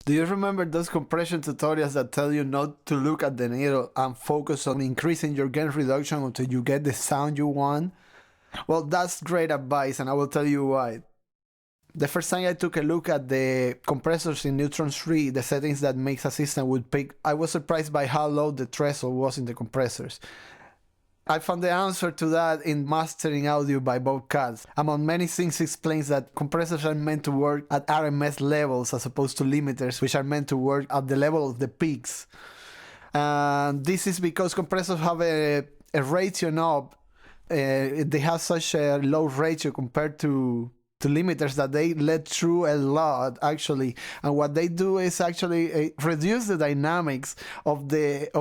Do you remember those compression tutorials that tell you not to look at the needle and focus on increasing your gain reduction until you get the sound you want? Well, that's great advice, and I will tell you why. The first time I took a look at the compressors in Neutron 3, the settings that makes a system would pick, I was surprised by how low the threshold was in the compressors. I found the answer to that in Mastering Audio by Bob Katz. Among many things, explains that compressors are meant to work at RMS levels as opposed to limiters, which are meant to work at the level of the peaks. And this is because compressors have a ratio knob. They have such a low ratio compared to limiters that they let through a lot, actually, and what they do is actually reduce the dynamics of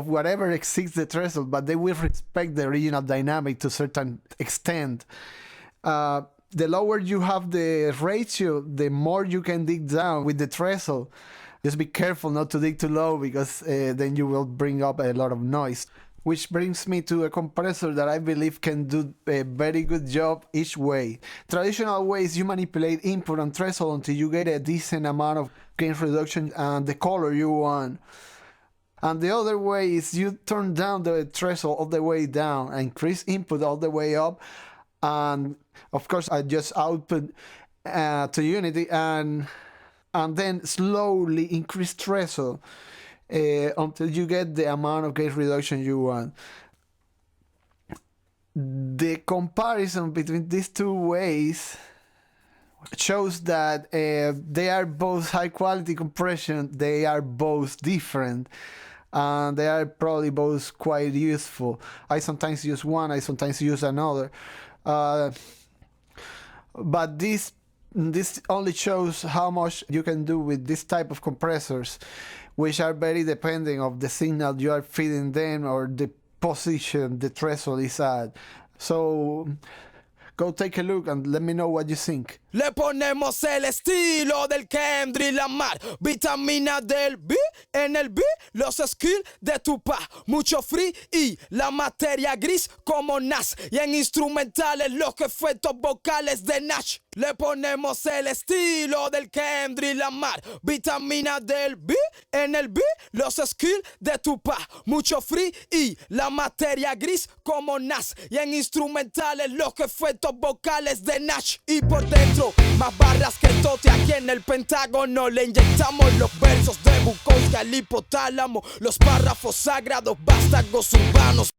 whatever exceeds the threshold, but they will respect the original dynamic to a certain extent. The lower you have the ratio, the more you can dig down with the threshold. Just be careful not to dig too low, because then you will bring up a lot of noise. Which brings me to a compressor that I believe can do a very good job each way. Traditional ways, you manipulate input and threshold until you get a decent amount of gain reduction and the color you want. And the other way is you turn down the threshold all the way down and increase input all the way up. And of course, I just output to unity and then slowly increase threshold. Until you get the amount of gain reduction you want. The comparison between these two ways shows that they are both high quality compression, they are both different, and they are probably both quite useful. I sometimes use one, I sometimes use another, but this only shows how much you can do with this type of compressors, which are very dependent of the signal you are feeding them or the position the threshold is at. So go take a look and let me know what you think. Le ponemos el estilo del Kendrick Lamar, vitamina del B en el B, los skills de Tupac, mucho free y la materia gris como Nas, y en instrumentales los efectos vocales de Nash. Le ponemos el estilo del Kendrick Lamar, vitamina del B en el B, los skills de Tupac, mucho free y la materia gris como Nas, y en instrumentales los efectos vocales de Nash, y por dentro más barras que Tote. Aquí en el Pentágono le inyectamos los versos de Bukowski al hipotálamo, los párrafos sagrados, vástagos urbanos.